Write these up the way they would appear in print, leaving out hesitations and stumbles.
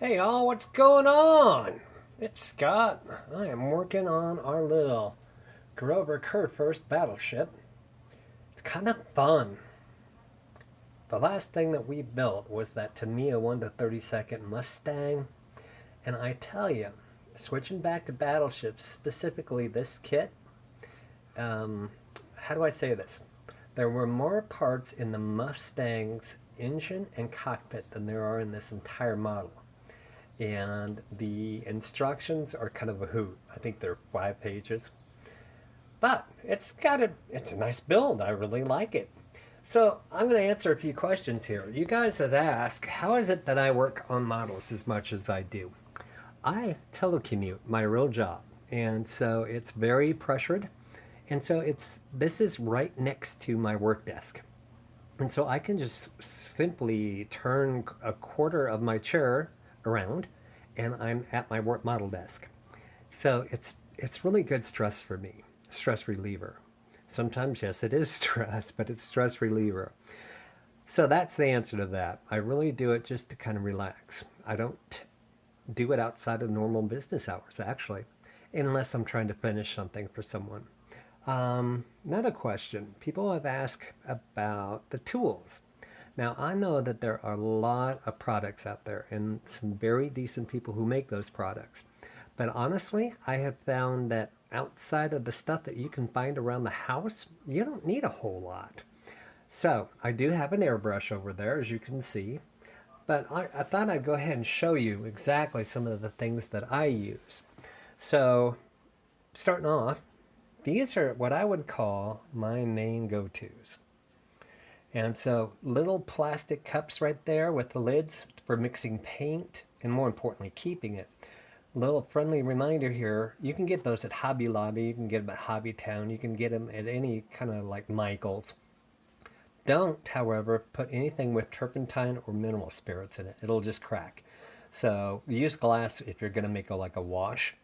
Hey all, what's going on? It's Scott. I am working on our little Grober Kurfurst battleship. It's kind of fun. The last thing that we built was that Tamiya 1 to 32nd Mustang. And I tell you, switching back to battleships, specifically this kit, how do I say this? There were more parts in the Mustang's engine and cockpit than there are in this entire model. And the instructions are kind of a hoot. I think they're 5 pages, but it's a nice build. I really like it. So I'm going to answer a few questions here. You guys have asked, how is it that I work on models as much as I do? I telecommute, my real job, and so it's very pressured, and so this is right next to my work desk. And so I can just simply turn a quarter of my chair around and I'm at my work model desk. So it's really good stress for me, stress reliever. Sometimes, yes, it is stress, but it's stress reliever. So that's the answer to that. I really do it just to kind of relax. I don't do it outside of normal business hours, actually, unless I'm trying to finish something for someone. Another question. People have asked about the tools. Now, I know that there are a lot of products out there and some very decent people who make those products. But honestly, I have found that outside of the stuff that you can find around the house, you don't need a whole lot. So, I do have an airbrush over there, as you can see. But I thought I'd go ahead and show you exactly some of the things that I use. So, starting off, these are what I would call my main go-tos. And so little plastic cups right there with the lids for mixing paint and more importantly, keeping it. Little friendly reminder here, you can get those at Hobby Lobby, you can get them at Hobby Town, you can get them at any kind of like Michael's. Don't, however, put anything with turpentine or mineral spirits in it. It'll just crack. So use glass if you're going to make like a wash.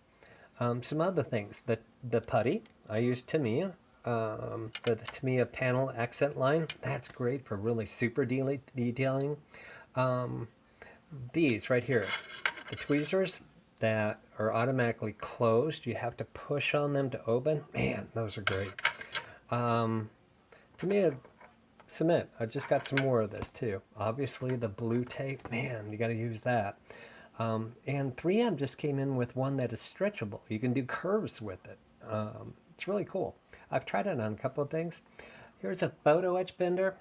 Some other things. The putty, I use Tamiya. The Tamiya panel accent line. That's great for really super detailing. Um, these right here, the tweezers that are automatically closed. You have to push on them to open. Man, those are great. Tamiya cement. I just got some more of this too. Obviously the blue tape. Man, you got to use that. And 3M just came in with one that is stretchable. You can do curves with it. It's really cool. I've tried it on a couple of things. Here's a photo etch bender.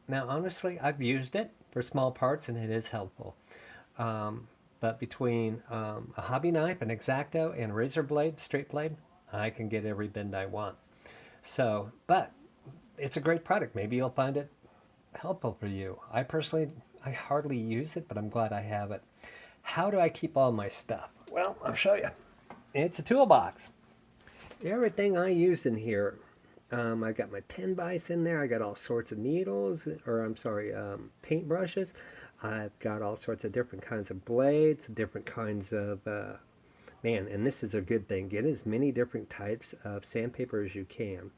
Now, honestly, I've used it for small parts and it is helpful. But between a hobby knife, an X-Acto, and a razor blade, straight blade, I can get every bend I want. So, but it's a great product. Maybe you'll find it helpful for you. I hardly use it, but I'm glad I have it. How do I keep all my stuff? Well, I'll show you. It's a toolbox. Everything I use in here, I got my pen vise in there. I got all sorts of needles, or I'm sorry, paint brushes. I've got all sorts of different kinds of blades, different kinds of, man, and this is a good thing. Get as many different types of sandpaper as you can.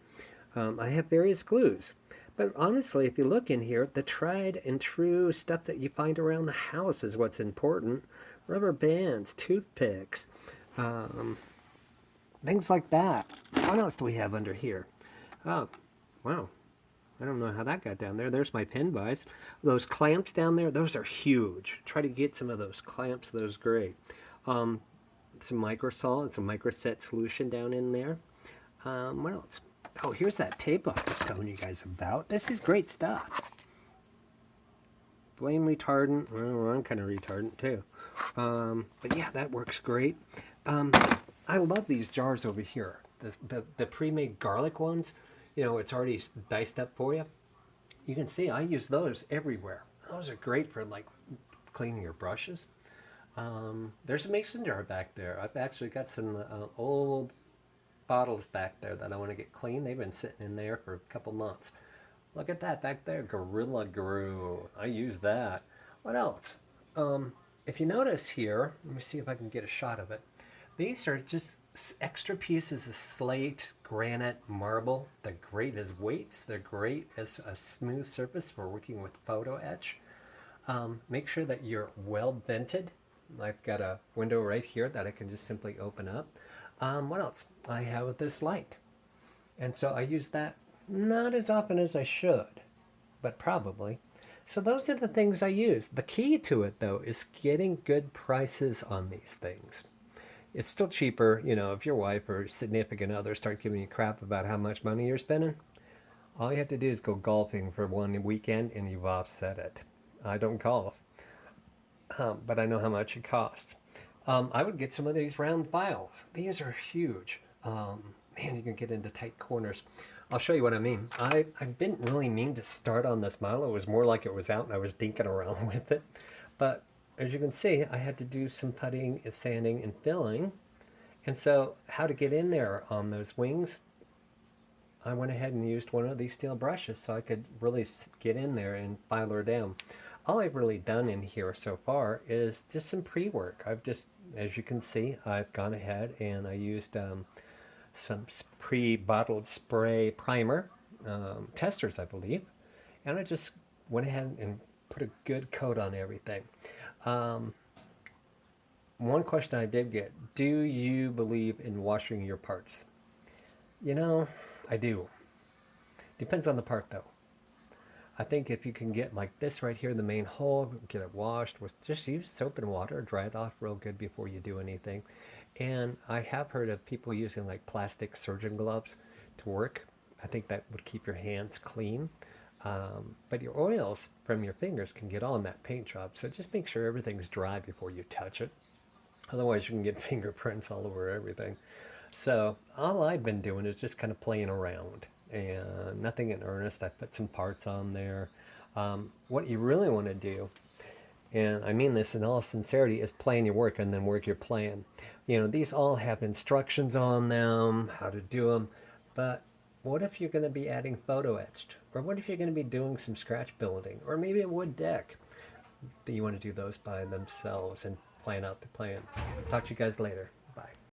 I have various glues. But honestly, if you look in here, the tried and true stuff that you find around the house is what's important. Rubber bands, toothpicks, things like that. What else do we have under here? Oh, wow. I don't know how that got down there. There's my pen vise. Those clamps down there, those are huge. Try to get some of those clamps. Those are great. Some microsol and some microset solution down in there. What else? Oh, here's that tape I was telling you guys about. This is great stuff. Flame retardant. Well, I'm kind of retardant too. But yeah, that works great. I love these jars over here. The pre-made garlic ones. You know, it's already diced up for you. You can see I use those everywhere. Those are great for like cleaning your brushes. There's a mason jar back there. I've actually got some old bottles back there that I want to get clean. They've been sitting in there for a couple months. Look at that back there, Gorilla Glue. I use that. What else? If you notice here, let me see if I can get a shot of it. These are just extra pieces of slate, granite, marble. They're great as weights. They're great as a smooth surface for working with photo etch. Make sure that you're well vented I've got a window right here that I can just simply open up. What else? I have this light. And so I use that not as often as I should, but probably. So those are the things I use. The key to it, though, is getting good prices on these things. It's still cheaper, if your wife or significant other start giving you crap about how much money you're spending. All you have to do is go golfing for one weekend and you've offset it. I don't golf, but I know how much it costs. I would get some of these round vials. These are huge. Man, you can get into tight corners. I'll show you what I mean. I didn't really mean to start on this model. It was more like it was out and I was dinking around with it. But as you can see, I had to do some putting and sanding and filling. And so how to get in there on those wings, I went ahead and used one of these steel brushes so I could really get in there and file her down. All I've really done in here so far is just some pre-work. I've just, as you can see, I've gone ahead and I used some pre-bottled spray primer, testers I believe, and I just went ahead and put a good coat on everything. One question I did get, do you believe in washing your parts? I do. Depends on the part though. I think if you can get like this right here, the main hole, get it washed with just use soap and water, dry it off real good before you do anything. And I have heard of people using like plastic surgeon gloves to work. I think that would keep your hands clean. But your oils from your fingers can get on that paint job. So just make sure everything's dry before you touch it. Otherwise you can get fingerprints all over everything. So all I've been doing is just kind of playing around and nothing in earnest. I put some parts on there. What you really want to do, and I mean this in all sincerity, is plan your work and then work your plan. These all have instructions on them, how to do them, but what if you're going to be adding photo etched? Or what if you're going to be doing some scratch building? Or maybe a wood deck? You want to do those by themselves and plan out the plan. Talk to you guys later.